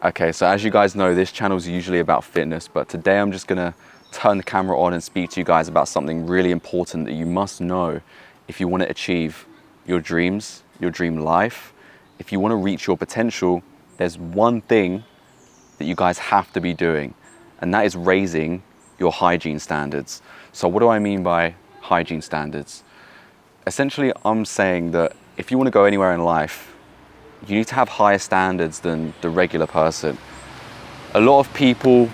Okay, so as you guys know, this channel is usually about fitness, but today I'm just gonna turn the camera on and speak to you guys about something really important that you must know if you want to achieve your dreams, your dream life. If you want to reach your potential, there's one thing that you guys have to be doing, and that is raising your hygiene standards. So what do I mean by hygiene standards? Essentially, I'm saying that if you want to go anywhere in life, you need to have higher standards than the regular person. A lot of people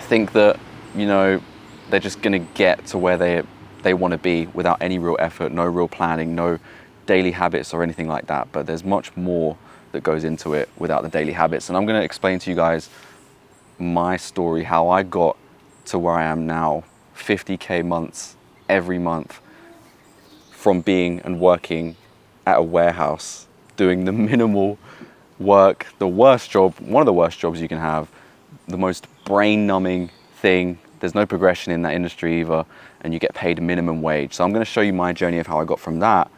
think that, they're just gonna get to where they want to be without any real effort, no real planning, no daily habits or anything like that. But there's much more that goes into it without the daily habits. And I'm gonna explain to you guys my story, how I got to where I am now, 50K months every month, from being and working at a warehouse, doing the minimal work, the worst job, one of the worst jobs you can have, the most brain numbing thing. There's no progression in that industry either, and you get paid minimum wage. So I'm gonna show you my journey of how I got from that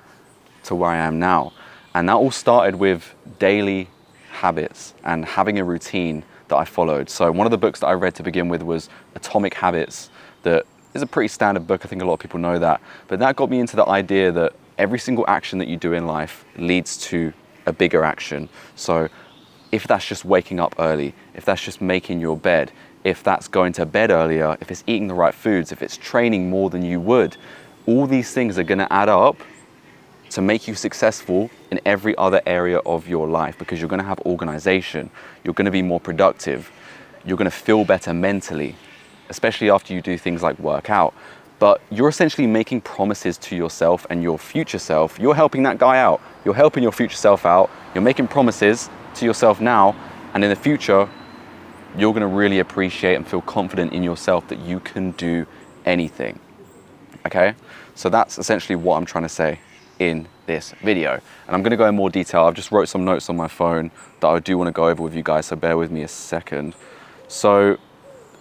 to where I am now. And that all started with daily habits and having a routine that I followed. So one of the books that I read to begin with was Atomic Habits, that is a pretty standard book. I think a lot of people know that. But that got me into the idea that every single action that you do in life leads to a bigger action. So if that's just waking up early, if that's just making your bed, if that's going to bed earlier, if it's eating the right foods, if it's training more than you would, all these things are gonna add up to make you successful in every other area of your life, because you're gonna have organization, you're gonna be more productive, you're gonna feel better mentally, especially after you do things like work out. But you're essentially making promises to yourself and your future self. You're helping that guy out. You're helping your future self out. You're making promises to yourself now, and in the future, you're gonna really appreciate and feel confident in yourself that you can do anything, okay? So that's essentially what I'm trying to say in this video. And I'm gonna go in more detail. I've just wrote some notes on my phone that I do wanna go over with you guys, so bear with me a second. So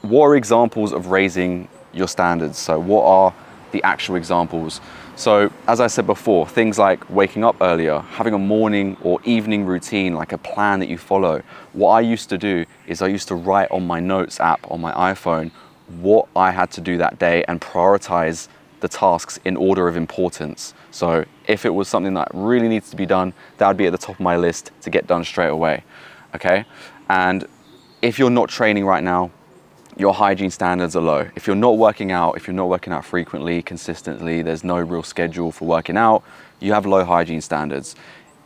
what are examples of raising your standards? So what are the actual examples? So as I said before, things like waking up earlier, having a morning or evening routine, like a plan that you follow. What I used to do is I used to write on my notes app on my iPhone what I had to do that day and prioritize the tasks in order of importance. So if it was something that really needs to be done, that would be at the top of my list to get done straight away, okay? And if you're not training right now, your hygiene standards are low. If you're not working out, frequently, consistently, there's no real schedule for working out, you have low hygiene standards.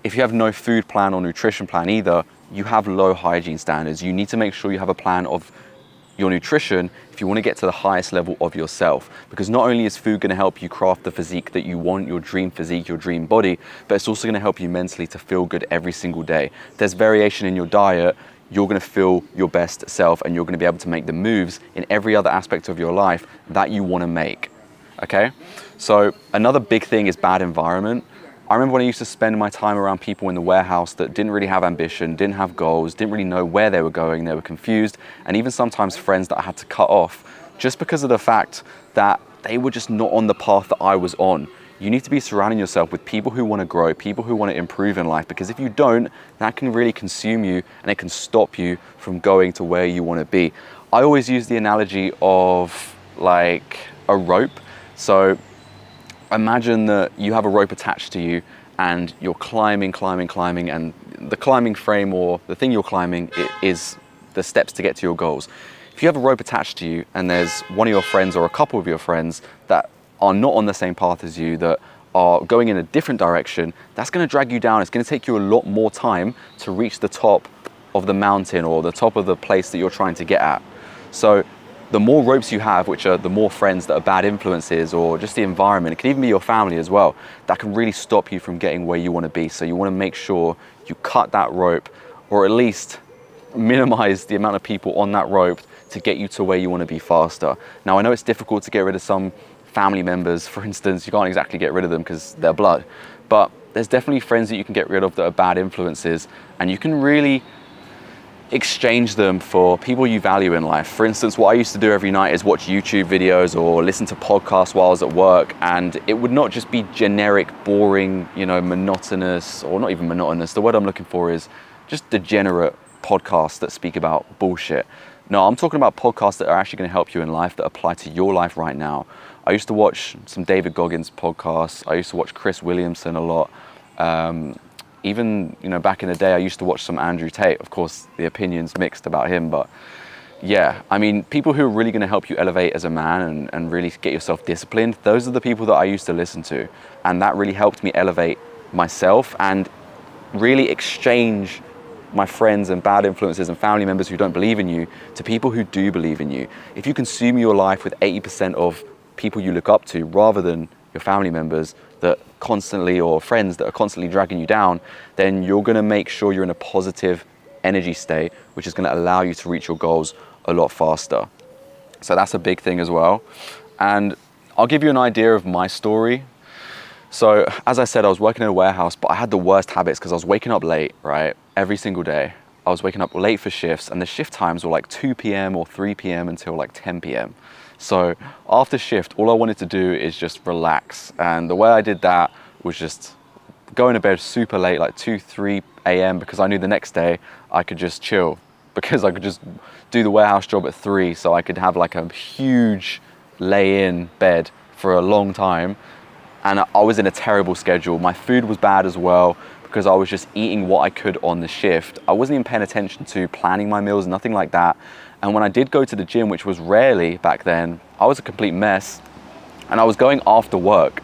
If you have no food plan or nutrition plan either, you have low hygiene standards. You need to make sure you have a plan of your nutrition if you want to get to the highest level of yourself, because not only is food going to help you craft the physique that you want, your dream physique, your dream body, but it's also going to help you mentally to feel good every single day. If there's variation in your diet, you're going to feel your best self, and you're going to be able to make the moves in every other aspect of your life that you want to make, okay? So another big thing is bad environment. I remember when I used to spend my time around people in the warehouse that didn't really have ambition, didn't have goals, didn't really know where they were going, they were confused, and even sometimes friends that I had to cut off just because of the fact that they were just not on the path that I was on. You need to be surrounding yourself with people who want to grow, people who want to improve in life, because if you don't, that can really consume you and it can stop you from going to where you want to be. I always use the analogy of like a rope. So imagine that you have a rope attached to you and you're climbing, and the climbing frame or the thing you're climbing is the steps to get to your goals. If you have a rope attached to you and there's one of your friends or a couple of your friends that are not on the same path as you, that are going in a different direction, that's going to drag you down. It's going to take you a lot more time to reach the top of the mountain or the top of the place that you're trying to get at. So the more ropes you have, which are the more friends that are bad influences, or just the environment, it can even be your family as well, that can really stop you from getting where you want to be. So you want to make sure you cut that rope, or at least minimize the amount of people on that rope to get you to where you want to be faster. Now, I know it's difficult to get rid of some family members, for instance. You can't exactly get rid of them because they're blood, but there's definitely friends that you can get rid of that are bad influences, and you can really exchange them for people you value in life. For instance, what I used to do every night is watch YouTube videos or listen to podcasts while I was at work, and it would not just be generic, boring, monotonous, or not even monotonous. The word I'm looking for is just degenerate podcasts that speak about bullshit. No, I'm talking about podcasts that are actually going to help you in life, that apply to your life right now. I used to watch some David Goggins podcasts. I used to watch Chris Williamson a lot. Even, back in the day, I used to watch some Andrew Tate. Of course, the opinions mixed about him, but yeah, I mean, people who are really going to help you elevate as a man and really get yourself disciplined, those are the people that I used to listen to. And that really helped me elevate myself and really exchange my friends and bad influences and family members who don't believe in you to people who do believe in you. If you consume your life with 80% of people you look up to rather than your family members that constantly, or friends that are constantly dragging you down, then you're going to make sure you're in a positive energy state, which is going to allow you to reach your goals a lot faster. So that's a big thing as well. And I'll give you an idea of my story. So as I said, I was working in a warehouse, but I had the worst habits because I was waking up late, right? Every single day. I was waking up late for shifts, and the shift times were like 2 p.m. or 3 p.m. until like 10 p.m. So after shift, all I wanted to do is just relax. And the way I did that was just going to bed super late, like 2, 3 a.m. because I knew the next day I could just chill, because I could just do the warehouse job at 3, so I could have like a huge lay-in bed for a long time. And I was in a terrible schedule. My food was bad as well because I was just eating what I could on the shift. I wasn't even paying attention to planning my meals, nothing like that. And when I did go to the gym, which was rarely back then, I was a complete mess. And I was going after work,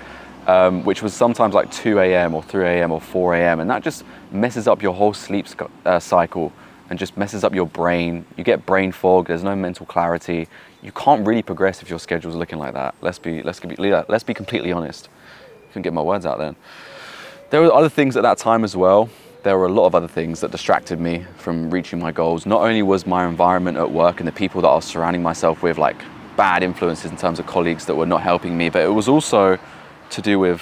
which was sometimes like 2 a.m. or 3 a.m. or 4 a.m. And that just messes up your whole sleep cycle and just messes up your brain. You get brain fog, there's no mental clarity. You can't really progress if your schedule's looking like that. Let's be completely honest. Couldn't get my words out then. There were other things at that time as well. There were a lot of other things that distracted me from reaching my goals. Not only was my environment at work and the people that I was surrounding myself with like bad influences in terms of colleagues that were not helping me, but it was also to do with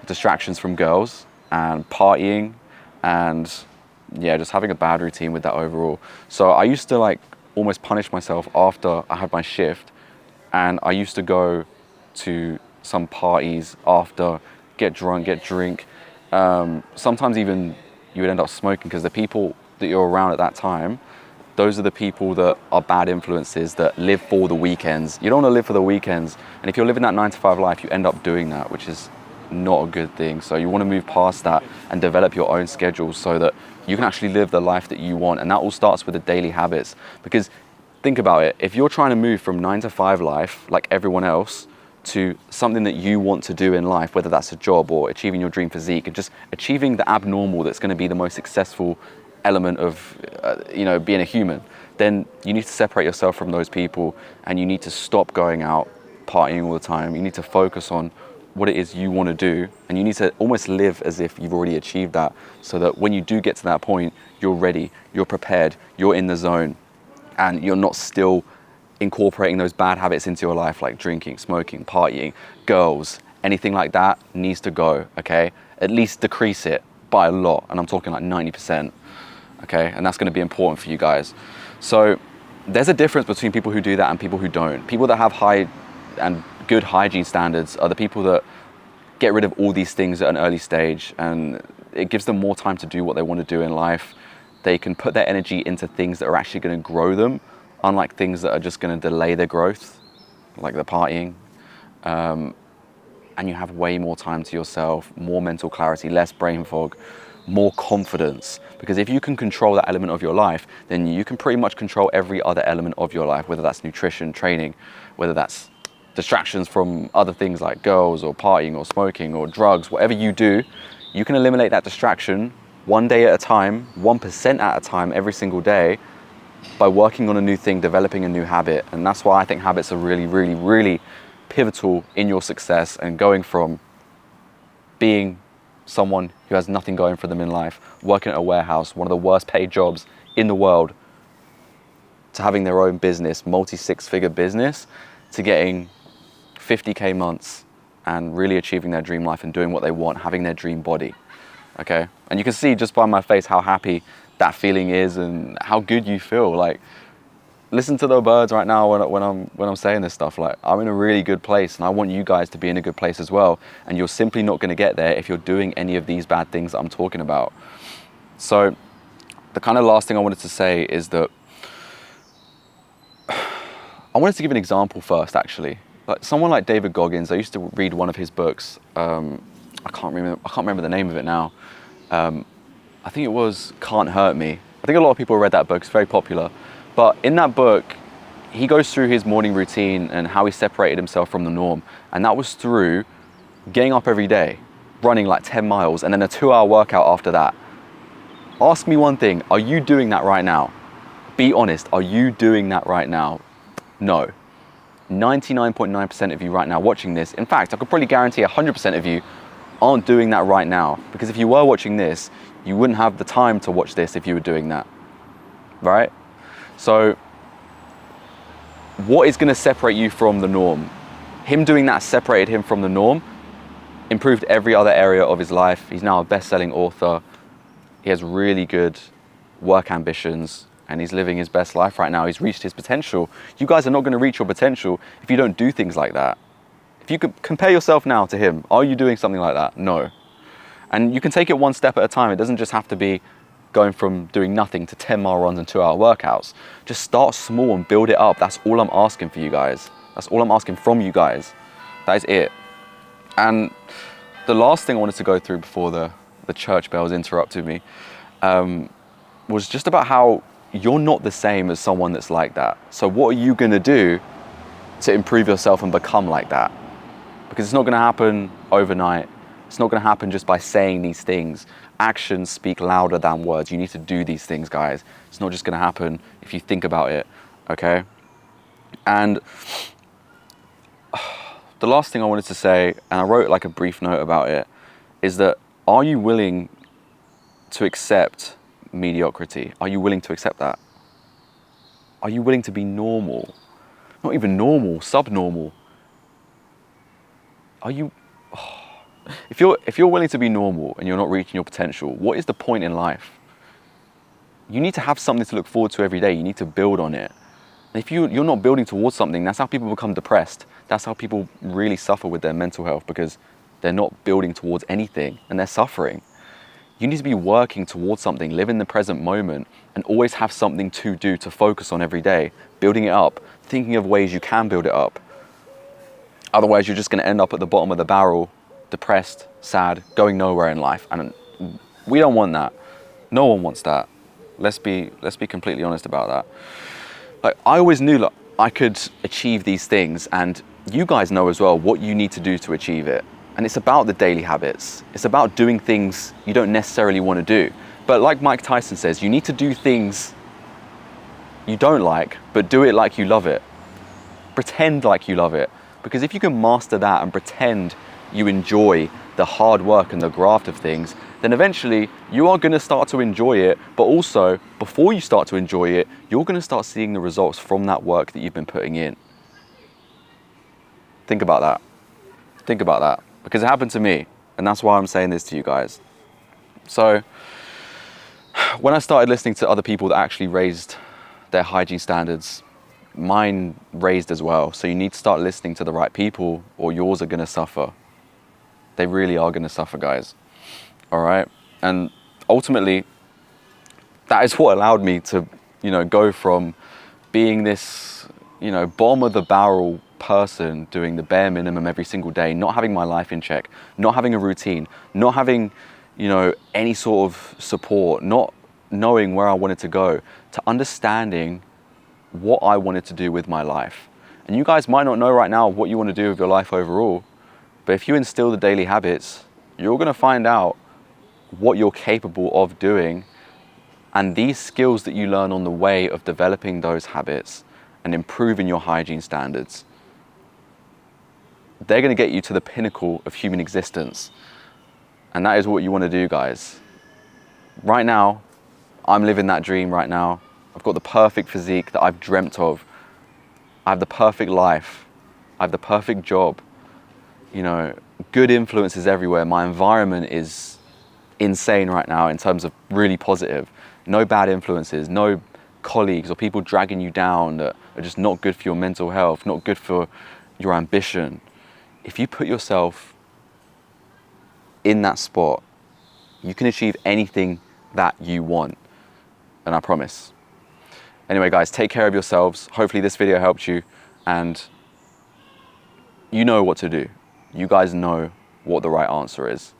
distractions from girls and partying and just having a bad routine with that overall. So I used to like almost punish myself after I had my shift, and I used to go to some parties after, get drink. Sometimes even you would end up smoking, because the people that you're around at that time, those are the people that are bad influences that live for the weekends. You don't want to live for the weekends. And if you're living that 9-to-5 life, you end up doing that, which is not a good thing. So you want to move past that and develop your own schedule so that you can actually live the life that you want. And that all starts with the daily habits. Because think about it, if you're trying to move from 9-to-5 life, like everyone else, to something that you want to do in life, whether that's a job or achieving your dream physique, and just achieving the abnormal that's going to be the most successful element of being a human, then you need to separate yourself from those people, and you need to stop going out partying all the time. You need to focus on what it is you want to do, and you need to almost live as if you've already achieved that, so that when you do get to that point, you're ready, you're prepared, you're in the zone, and you're not still incorporating those bad habits into your life, like drinking, smoking, partying, girls, anything like that needs to go, okay? At least decrease it by a lot, and I'm talking like 90%, okay? And that's gonna be important for you guys. So there's a difference between people who do that and people who don't. People that have high and good hygiene standards are the people that get rid of all these things at an early stage, and it gives them more time to do what they want to do in life. They can put their energy into things that are actually gonna grow them, unlike things that are just going to delay their growth, like the partying. And you have way more time to yourself, more mental clarity, less brain fog, more confidence. Because if you can control that element of your life, then you can pretty much control every other element of your life, whether that's nutrition, training, whether that's distractions from other things like girls or partying or smoking or drugs. Whatever you do, you can eliminate that distraction one day at a time, 1% at a time, every single day, by working on a new thing, developing a new habit. And that's why I think habits are really, really, really pivotal in your success, and going from being someone who has nothing going for them in life, working at a warehouse, one of the worst paid jobs in the world, to having their own business, multi-6-figure business, to getting 50K months and really achieving their dream life and doing what they want, having their dream body, okay? And you can see just by my face how happy that feeling is and how good you feel. Like, listen to the birds right now when I'm saying this stuff. Like, I'm in a really good place, and I want you guys to be in a good place as well. And you're simply not going to get there if you're doing any of these bad things that I'm talking about. So the kind of last thing I wanted to say is that I wanted to give an example first, actually. Like someone like David Goggins, I used to read one of his books. I can't remember the name of it now. I think it was Can't Hurt Me. I think a lot of people read that book. It's very popular. But in that book, he goes through his morning routine and how he separated himself from the norm. And that was through getting up every day, running like 10 miles, and then a 2-hour workout after that. Ask me one thing, are you doing that right now? Be honest, are you doing that right now? No. 99.9% of you right now watching this, in fact, I could probably guarantee 100% of you aren't doing that right now. Because if you were watching this, you wouldn't have the time to watch this if you were doing that, right? So, what is gonna separate you from the norm? Him doing that separated him from the norm, improved every other area of his life. He's now a best-selling author. He has really good work ambitions and he's living his best life right now. He's reached his potential. You guys are not gonna reach your potential if you don't do things like that. If you could compare yourself now to him, are you doing something like that? No. And you can take it one step at a time. It doesn't just have to be going from doing nothing to 10-mile runs and 2-hour workouts. Just start small and build it up. That's all I'm asking for you guys. That's all I'm asking from you guys. That is it. And the last thing I wanted to go through before the church bells interrupted me was just about how you're not the same as someone that's like that. So what are you gonna do to improve yourself and become like that? Because it's not gonna happen overnight. It's not gonna happen just by saying these things. Actions speak louder than words. You need to do these things, guys. It's not just gonna happen if you think about it, okay? And the last thing I wanted to say, and I wrote like a brief note about it, is that are you willing to accept mediocrity? Are you willing to accept that? Are you willing to be normal? Not even normal, subnormal. Are you... If you're willing to be normal and you're not reaching your potential, what is the point in life? You need to have something to look forward to every day. You need to build on it. And if you're not building towards something, that's how people become depressed. That's how people really suffer with their mental health, because they're not building towards anything and they're suffering. You need to be working towards something, live in the present moment, and always have something to do, to focus on every day, building it up, thinking of ways you can build it up. Otherwise, you're just going to end up at the bottom of the barrel, depressed, sad, going nowhere in life. And we don't want that. No one wants that. Let's be completely honest about that. Like, I always knew like, I could achieve these things, and you guys know as well what you need to do to achieve it. And it's about the daily habits. It's about doing things you don't necessarily want to do. But like Mike Tyson says, you need to do things you don't like, but do it like you love it. Pretend like you love it. Because if you can master that and pretend you enjoy the hard work and the graft of things, then eventually you are going to start to enjoy it. But also, before you start to enjoy it, you're going to start seeing the results from that work that you've been putting in. Think about that. Think about that. Because it happened to me, and that's why I'm saying this to you guys. So, when I started listening to other people that actually raised their hygiene standards, mine raised as well. So you need to start listening to the right people, or yours are going to suffer. They really are going to suffer, guys. All right? And ultimately, that is what allowed me to, go from being this, bottom of the barrel person doing the bare minimum every single day, not having my life in check, not having a routine, not having, any sort of support, not knowing where I wanted to go, to understanding what I wanted to do with my life. And you guys might not know right now what you want to do with your life overall, but if you instill the daily habits, you're going to find out what you're capable of doing, and these skills that you learn on the way of developing those habits and improving your hygiene standards, they're going to get you to the pinnacle of human existence. And that is what you want to do, guys. Right now, I'm living that dream right now. I've got the perfect physique that I've dreamt of. I have the perfect life. I have the perfect job. Good influences everywhere. My environment is insane right now in terms of really positive. No bad influences, no colleagues or people dragging you down that are just not good for your mental health, not good for your ambition. If you put yourself in that spot, you can achieve anything that you want. then I promise. Anyway, guys, take care of yourselves. Hopefully this video helped you, and you know what to do. You guys know what the right answer is.